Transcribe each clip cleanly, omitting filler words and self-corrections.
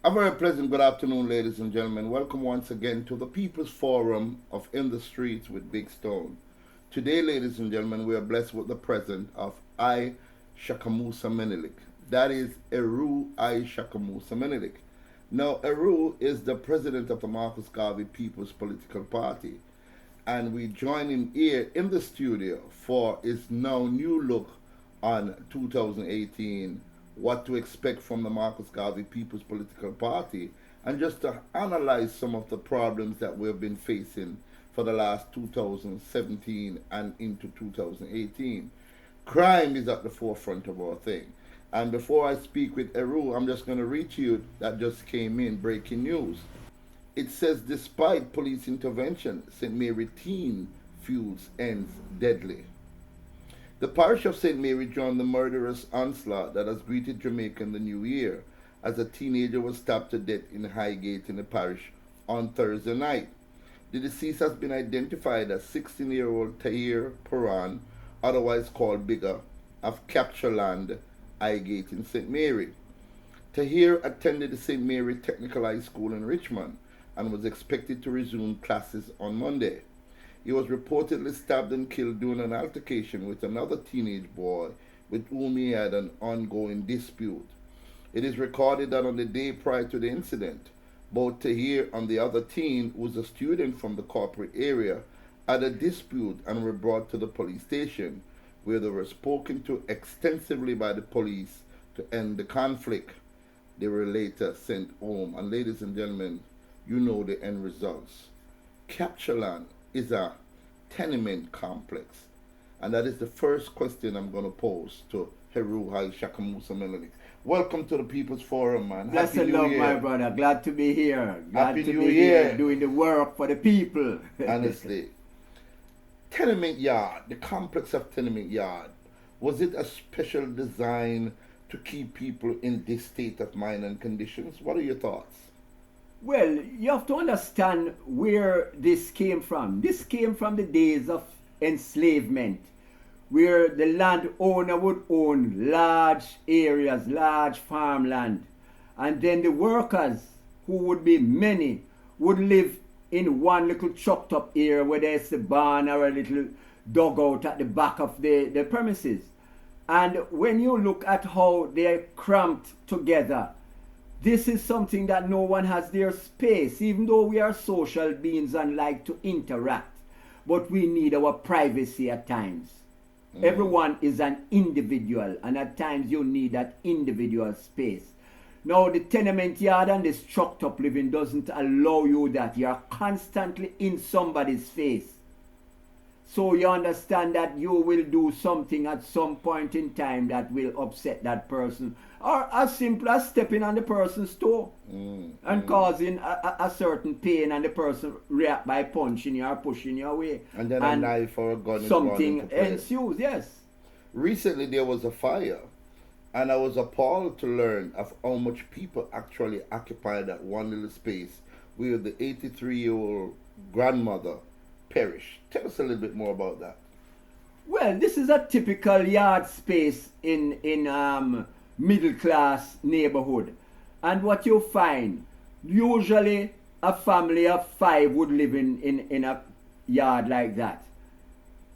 A very pleasant good afternoon, ladies and gentlemen. Welcome once again to the People's Forum of In the Streets with Big Stone. Today, ladies and gentlemen, we are blessed with the presence of Ishaka Musa Menelik. That is Heru Ishaka Musa Menelik. Now, Heru is the president of the Marcus Garvey People's Political Party, and we join him here in the studio for his now new look on 2018, what to expect from the Marcus Garvey People's Political Party, and just to analyze some of the problems that we've been facing for the last 2017 and into 2018. Crime is at the forefront of our thing. And before I speak with Heru, I'm just going to read to you that just came in, breaking news. It says, despite police intervention, St. Mary teen fuels ends deadly. The parish of St. Mary joined the murderous onslaught that has greeted Jamaica in the new year, as a teenager was stabbed to death in Highgate in the parish on Thursday night. The deceased has been identified as 16-year-old Tahir Paran, otherwise called Bigger, of Capture Land, Highgate in St. Mary. Tahir attended the St. Mary Technical High School in Richmond and was expected to resume classes on Monday. He was reportedly stabbed and killed during an altercation with another teenage boy with whom he had an ongoing dispute. It is recorded that on the day prior to the incident, both Tahir and the other teen, who was a student from the corporate area, had a dispute and were brought to the police station, where they were spoken to extensively by the police to end the conflict. They were later sent home. And ladies and gentlemen, you know the end results. Capture Land is a tenement complex. And that is the first question I'm going to pose to Heru Ishaka Musa Menelik. Welcome to the People's Forum, man. Blessed Happy New love, Year. my brother. Glad to be here. Glad Happy to New be Year. here doing the work for the people. Honestly. Tenement Yard, the complex of Tenement Yard, was it a special design to keep people in this state of mind and conditions? What are your thoughts? Well, you have to understand where this came from. This came from the days of enslavement, where the landowner would own large areas, large farmland, and then the workers, who would be many, would live in one little chopped up area where there's a barn or a little dugout at the back of the premises. And when you look at how they're cramped together, this is something that no one has their space, even though we are social beings and like to interact. But we need our privacy at times. Everyone is an individual, and at times you need that individual space. Now, the tenement yard and the structured up living doesn't allow you that. You're constantly in somebody's face. So you understand that you will do something at some point in time that will upset that person. Or as simple as stepping on the person's toe and causing a certain pain, and the person react by punching you or pushing you away. And then a knife or a gun is something ensues, yes. Recently there was a fire, and I was appalled to learn of how much people actually occupied that one little space where the 83-year-old grandmother perished. Tell us a little bit more about that. Well, this is a typical yard space in middle class neighborhood. And what you find, usually a family of 5 would live in a yard like that.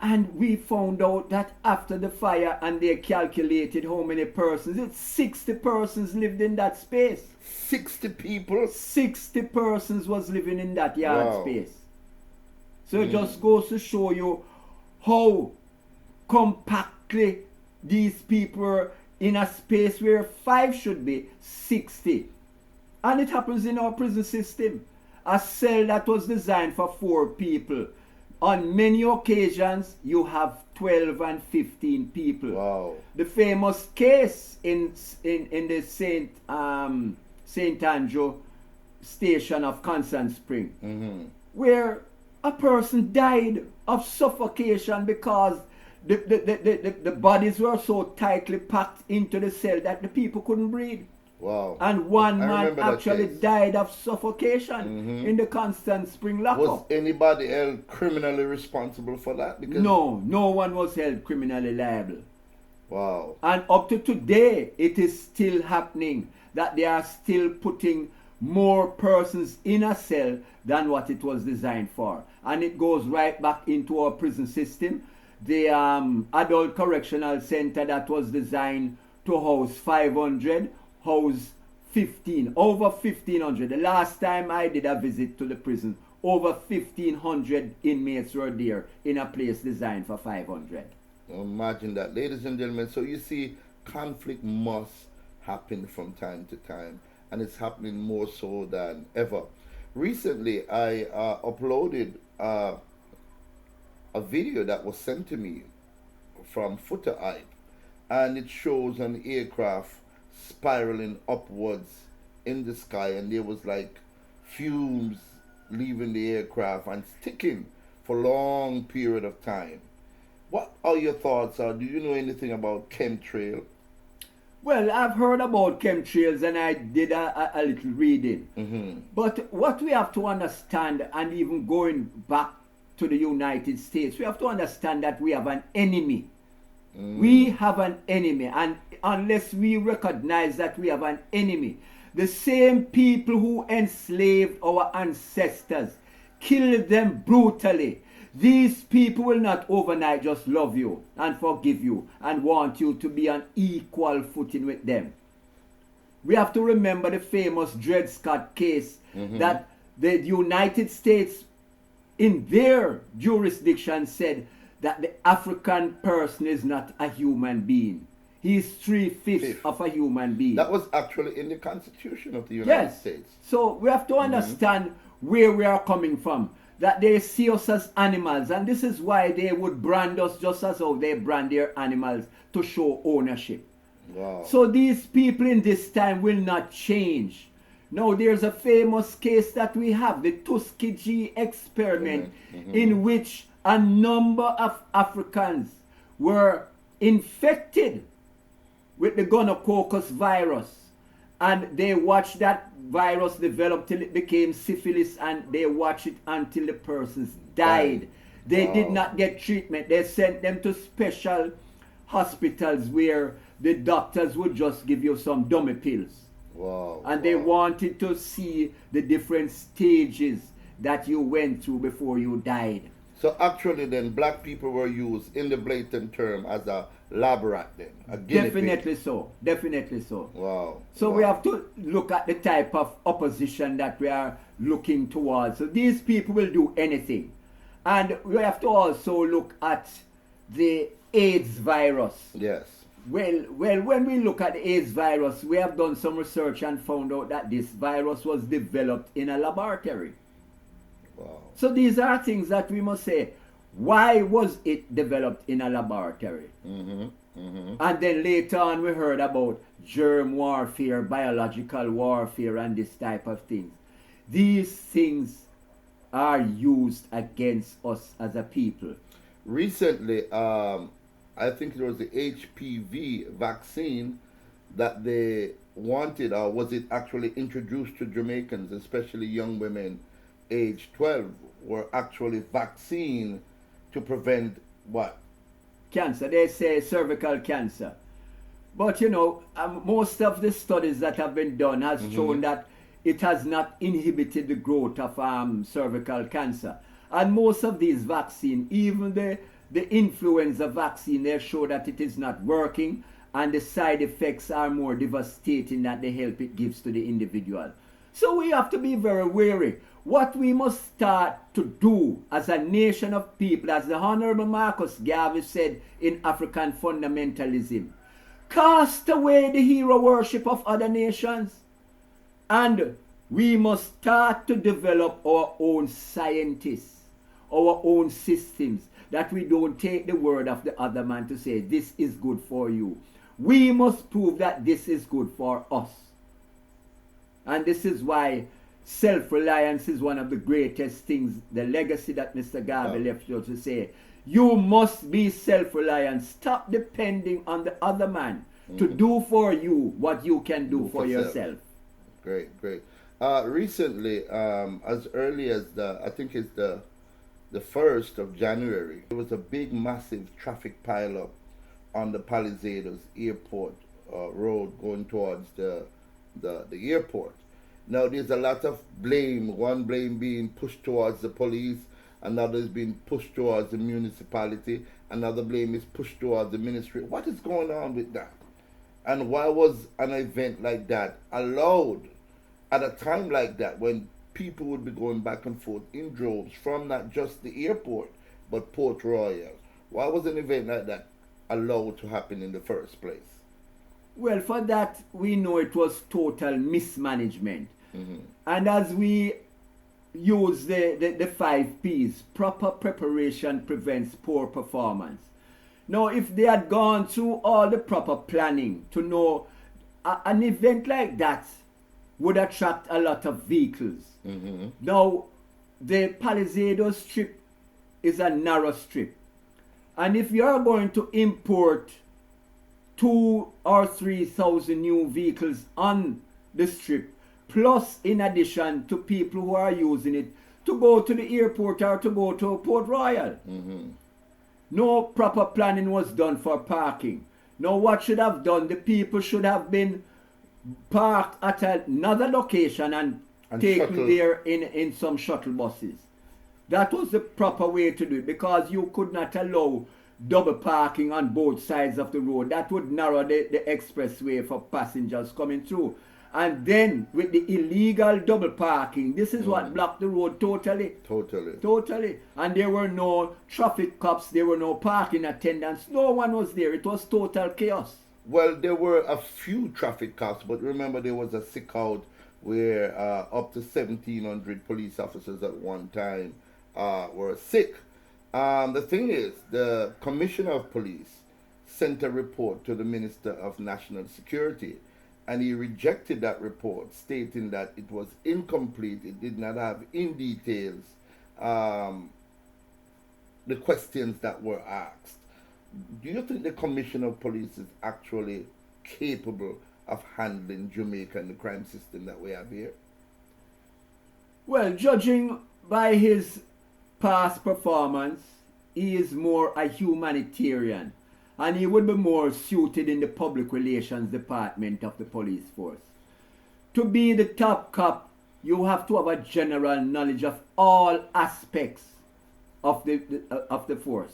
And we found out that after the fire, and they calculated how many persons, it's 60 persons lived in that space. 60 people? 60 persons was living in that yard space. So it just goes to show you how compactly these people are in a space where 5 should be, 60. And it happens in our prison system. A cell that was designed for 4 people. On many occasions, you have 12 and 15 people. Wow. The famous case in the St. Andrew station of Constant Spring, where a person died of suffocation because the bodies were so tightly packed into the cell that the people couldn't breathe. Wow. And one man actually died of suffocation in the Constant Spring lockup. Was anybody else criminally responsible for that? Because no one was held criminally liable. Wow. And up to today, it is still happening. that they are still putting more persons in a cell than what it was designed for. And it goes right back into our prison system. The adult correctional center that was designed to house 500, house 15, over 1,500. The last time I did a visit to the prison, over 1,500 inmates were there in a place designed for 500. Imagine that, ladies and gentlemen. So you see, conflict must happen from time to time, and it's happening more so than ever. Recently, I uploaded a video that was sent to me from Footer Eye, and it shows an aircraft spiraling upwards in the sky, and there was like fumes leaving the aircraft and sticking for a long period of time. What are your thoughts? Do you know anything about chemtrail? Well, I've heard about chemtrails and I did a little reading. Mm-hmm. But what we have to understand, and even going back to the United States, we have to understand that we have an enemy. We have an enemy, and unless we recognize that we have an enemy, the same people who enslaved our ancestors, killed them brutally, these people will not overnight just love you and forgive you and want you to be on equal footing with them. We have to remember the famous Dred Scott case, that the United States in their jurisdiction said that the African person is not a human being. He is 3/5 of a human being. That was actually in the Constitution of the United States. So we have to understand where we are coming from. That they see us as animals, and this is why they would brand us just as how they brand their animals to show ownership. Wow. So these people in this time will not change. Now there's a famous case that we have, the Tuskegee experiment, in which a number of Africans were infected with the gonococcus virus, and they watched that virus develop till it became syphilis, and they watched it until the persons died. They did not get treatment. They sent them to special hospitals where the doctors would just give you some dummy pills. Wow. And they wanted to see the different stages that you went through before you died. So actually then black people were used in the blatant term as a lab rat then, a guinea Definitely pig. so. Definitely so. Wow. So Wow. we have to look at the type of opposition that we are looking towards. So these people will do anything. And we have to also look at the AIDS virus. Yes. Well, when we look at the AIDS virus, we have done some research and found out that this virus was developed in a laboratory. Wow. So these are things that we must say, why was it developed in a laboratory? And then later on we heard about germ warfare, biological warfare, and this type of things. These things are used against us as a people. Recently, I think there was the HPV vaccine that they wanted, or was it actually introduced to Jamaicans, especially young women age 12, were actually vaccinated to prevent what? Cancer, they say cervical cancer. But you know, most of the studies that have been done has shown that it has not inhibited the growth of cervical cancer. And most of these vaccines, even the influenza vaccine, they show that it is not working, and the side effects are more devastating than the help it gives to the individual. So we have to be very wary. What we must start to do as a nation of people, as the Honorable Marcus Garvey said in African Fundamentalism, cast away the hero worship of other nations, and we must start to develop our own scientists, our own systems, that we don't take the word of the other man to say this is good for you. We must prove that this is good for us. And this is why self-reliance is one of the greatest things, the legacy that Mr. Garvey left you to say. You must be self-reliant. Stop depending on the other man to do for you what you can do for yourself. Great, great. Recently, as early as I think it's the 1st of January, there was a big, massive traffic pileup on the Palisados Airport Road going towards the the airport. Now there's a lot of blame. One blame being pushed towards the police, another is being pushed towards the municipality, another blame is pushed towards the ministry. What is going on with that? And why was an event like that allowed at a time like that when people would be going back and forth in droves from not just the airport but Port Royal? Why was an event like that allowed to happen in the first place? Well, for that, we know it was total mismanagement. Mm-hmm. And as we use the 5 P's, proper preparation prevents poor performance. Now, if they had gone through all the proper planning to know an event like that would attract a lot of vehicles. Mm-hmm. Now, the Palisado strip is a narrow strip. And if you are going to import 2,000 or 3,000 new vehicles on the strip, plus in addition to people who are using it to go to the airport or to go to Port Royal. Mm-hmm. No proper planning was done for parking. Now what should have done? The people should have been parked at another location and taken shuttle. there in some shuttle buses. That was the proper way to do it, because you could not allow double parking on both sides of the road. That would narrow the expressway for passengers coming through. And then with the illegal double parking, this is what blocked the road totally. Totally. And there were no traffic cops, there were no parking attendants, no one was there. It was total chaos. Well, there were a few traffic cops, but remember there was a sick out where up to 1,700 police officers at one time were sick. The thing is, the Commissioner of Police sent a report to the Minister of National Security, and he rejected that report, stating that it was incomplete. It did not have in details the questions that were asked. Do you think the Commissioner of Police is actually capable of handling Jamaica and the crime system that we have here? Well, judging by his past performance, he is more a humanitarian, and he would be more suited in the public relations department of the police force. To be the top cop, you have to have a general knowledge of all aspects of the force.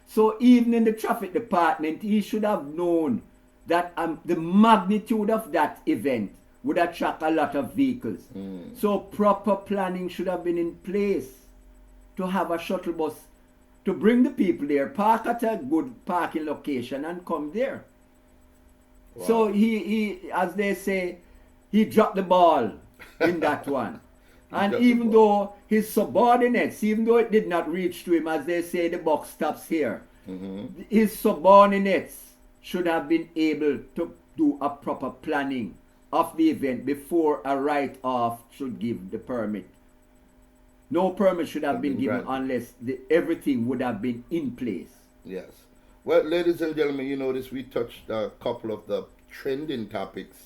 So even in the traffic department, he should have known that the magnitude of that event would attract a lot of vehicles. So proper planning should have been in place to have a shuttle bus to bring the people there, park at a good parking location and come there. Wow. So he, as they say, he dropped the ball in that one. And even though his subordinates, even though it did not reach to him, as they say, the buck stops here, his subordinates should have been able to do a proper planning of the event before a write-off should give the permit. No permit should have been given unless everything would have been in place. Yes. Well, ladies and gentlemen, you notice we touched a couple of the trending topics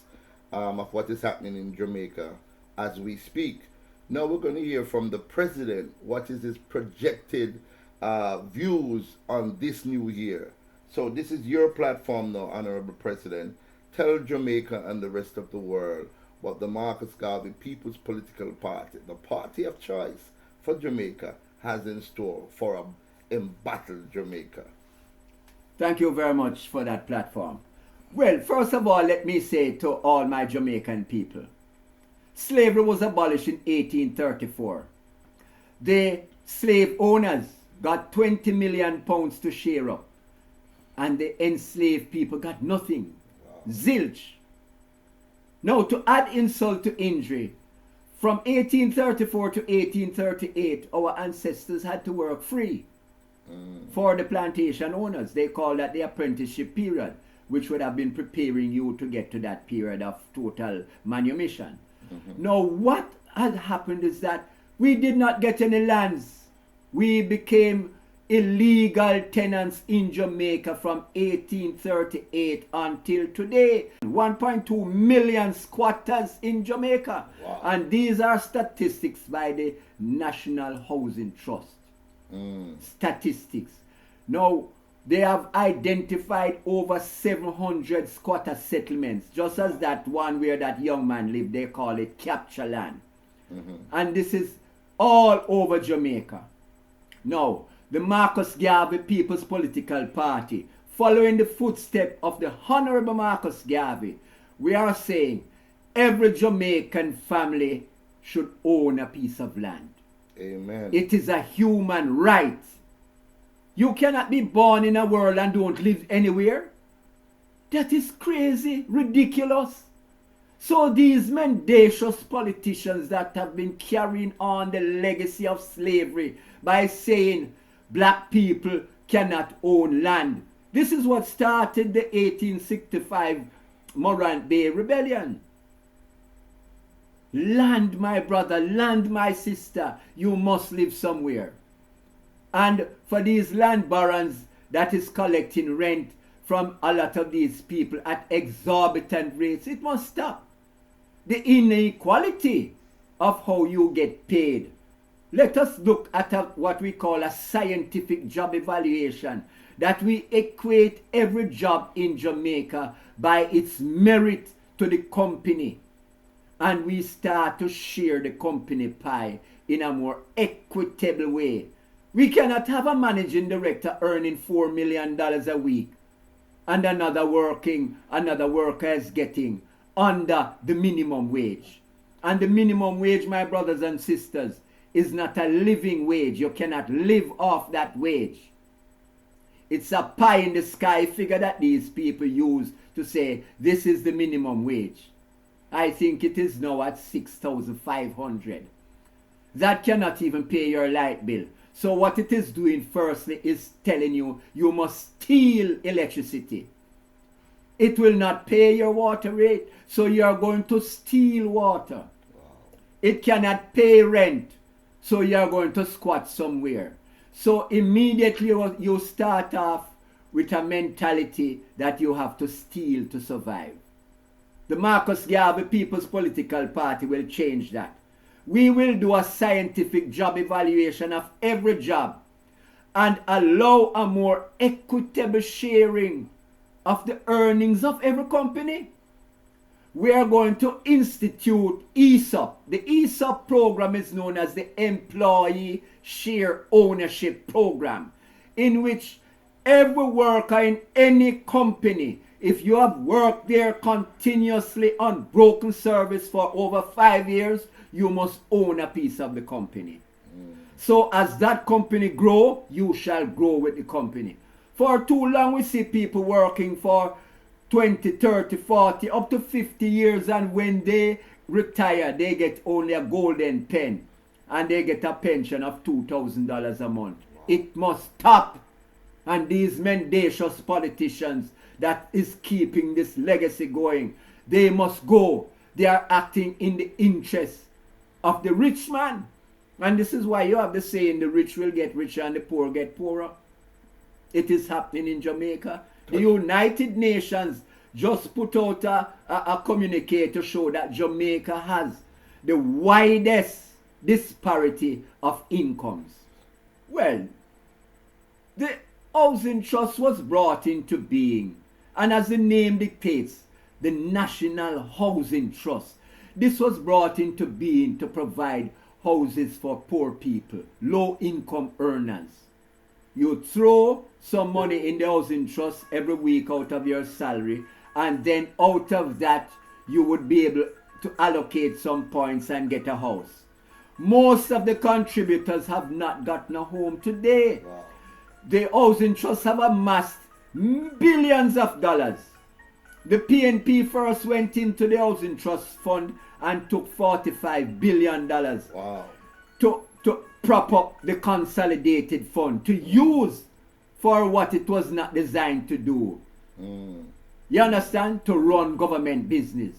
of what is happening in Jamaica as we speak. Now we're going to hear from the president. What is his projected views on this new year? So this is your platform now, Honorable President. Tell Jamaica and the rest of the world what the Marcus Garvey People's Political Party, the party of choice for Jamaica, has in store for an embattled Jamaica. Thank you very much for that platform. Well, first of all, let me say to all my Jamaican people, slavery was abolished in 1834. The slave owners got 20 million pounds to share up, and the enslaved people got nothing. Wow. Zilch. Now, to add insult to injury, from 1834 to 1838, our ancestors had to work free for the plantation owners. They call that the apprenticeship period, which would have been preparing you to get to that period of total manumission. Now, what had happened is that we did not get any lands. We became illegal tenants in Jamaica from 1838 until today. 1.2 million squatters in Jamaica. Wow. And these are statistics by the National Housing Trust. Statistics. Now, They have identified over 700 squatter settlements, just as that one where that young man lived. They call it capture land. And this is all over Jamaica. Now, the Marcus Garvey People's Political Party, following the footsteps of the Honorable Marcus Garvey, we are saying every Jamaican family should own a piece of land. Amen. It is a human right. You cannot be born in a world and don't live anywhere. That is crazy, ridiculous. So these mendacious politicians that have been carrying on the legacy of slavery by saying black people cannot own land. This is what started the 1865 Morant Bay Rebellion. Land, my brother, land, my sister, you must live somewhere. And for these land barons that is collecting rent from a lot of these people at exorbitant rates, it must stop. The inequality of how you get paid. Let us look at what we call a scientific job evaluation, that we equate every job in Jamaica by its merit to the company. And we start to share the company pie in a more equitable way. We cannot have a managing director earning $4 million a week and another worker is getting under the minimum wage. And the minimum wage, my brothers and sisters, is not a living wage. You cannot live off that wage. It's a pie in the sky figure that these people use to say this is the minimum wage. I think it is now at 6,500. That cannot even pay your light bill. So what it is doing firstly is telling you you must steal electricity. It will not pay your water rate, so you are going to steal water. Wow. It cannot pay rent, so you are going to squat somewhere. So immediately you start off with a mentality that you have to steal to survive. The Marcus Garvey People's Political Party will change that. We will do a scientific job evaluation of every job and allow a more equitable sharing of the earnings of every company. We are going to institute ESOP. The ESOP program is known as the Employee Share Ownership Program, in which every worker in any company, if you have worked there continuously on broken service for over 5 years, you must own a piece of the company. So as that company grow, you shall grow with the company. For too long we see people working for 20, 30, 40, up to 50 years, and when they retire, they get only a golden pen and they get a pension of $2,000 a month. It must stop. And these mendacious politicians that is keeping this legacy going, they must go. They are acting in the interest of the rich man. And this is why you have the saying, the rich will get richer and the poor get poorer. It is happening in Jamaica. The United Nations just put out a communique to show that Jamaica has the widest disparity of incomes. Well, the Housing Trust was brought into being, and as the name dictates, the National Housing Trust. This was brought into being to provide houses for poor people, low-income earners. You throw some money in the housing trust every week out of your salary, and then out of that, you would be able to allocate some points and get a house. Most of the contributors have not gotten a home today. Wow. The housing trusts have amassed billions of dollars. The PNP first went into the housing trust fund and took $45 billion. Wow. to prop up the consolidated fund, to use for what it was not designed to do. You understand? To run government business.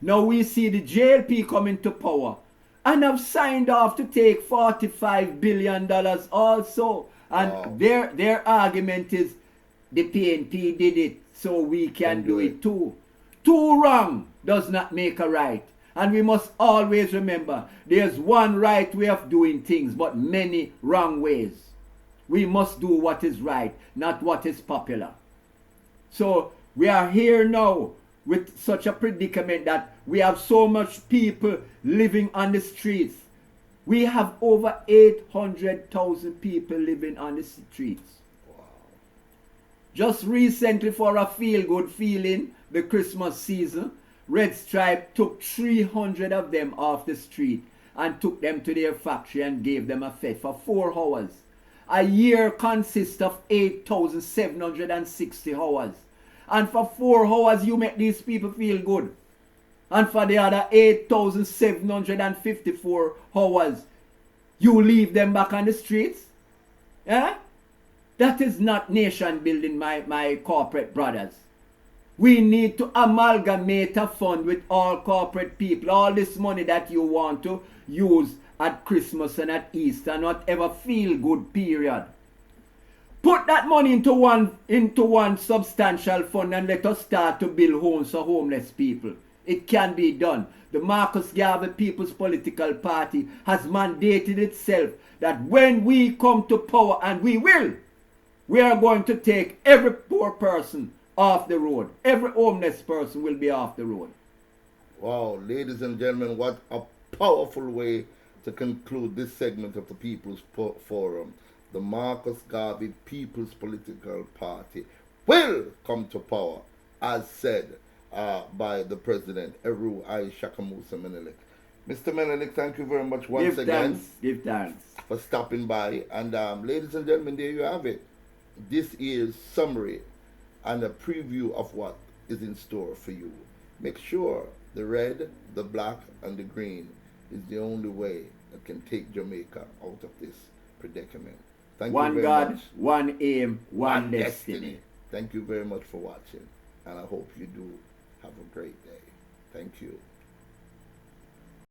Now we see the JLP coming to power and have signed off to take $45 billion also. And wow. their argument is the PNP did it, so we can do it too. Two wrong does not make a right. And we must always remember, there's one right way of doing things, but many wrong ways. We must do what is right, not what is popular. So we are here now with such a predicament that we have so much people living on the streets. We have over 800,000 people living on the streets. Wow. Just recently, for a feel-good feeling, the Christmas season, Red Stripe took 300 of them off the street and took them to their factory and gave them a fete for 4 hours. A year consists of 8,760 hours. And for 4 hours, you make these people feel good. And for the other 8,754 hours, you leave them back on the streets? Yeah? That is not nation building, my corporate brothers. We need to amalgamate a fund with all corporate people. All this money that you want to use at Christmas and at Easter and whatever feel good period. Put that money into one substantial fund and let us start to build homes for homeless people. It can be done. The Marcus Garvey People's Political Party has mandated itself that when we come to power, and we will, we are going to take every poor person off the road. Every homeless person will be off the road. Wow, ladies and gentlemen, what a powerful way to conclude this segment of the People's Forum. The Marcus Garvey People's Political Party will come to power, as said by the President, Heru Ishaka Musa Menelik. Mr. Menelik, thank you very much once again. Give thanks. For stopping by. And ladies and gentlemen, there you have it. This is summary and a preview of what is in store for you. Make sure the red, the black, and the green is the only way that can take Jamaica out of this predicament. Thank you One very God, much. one aim, one destiny. Thank you very much for watching, and I hope you do have a great day. Thank you.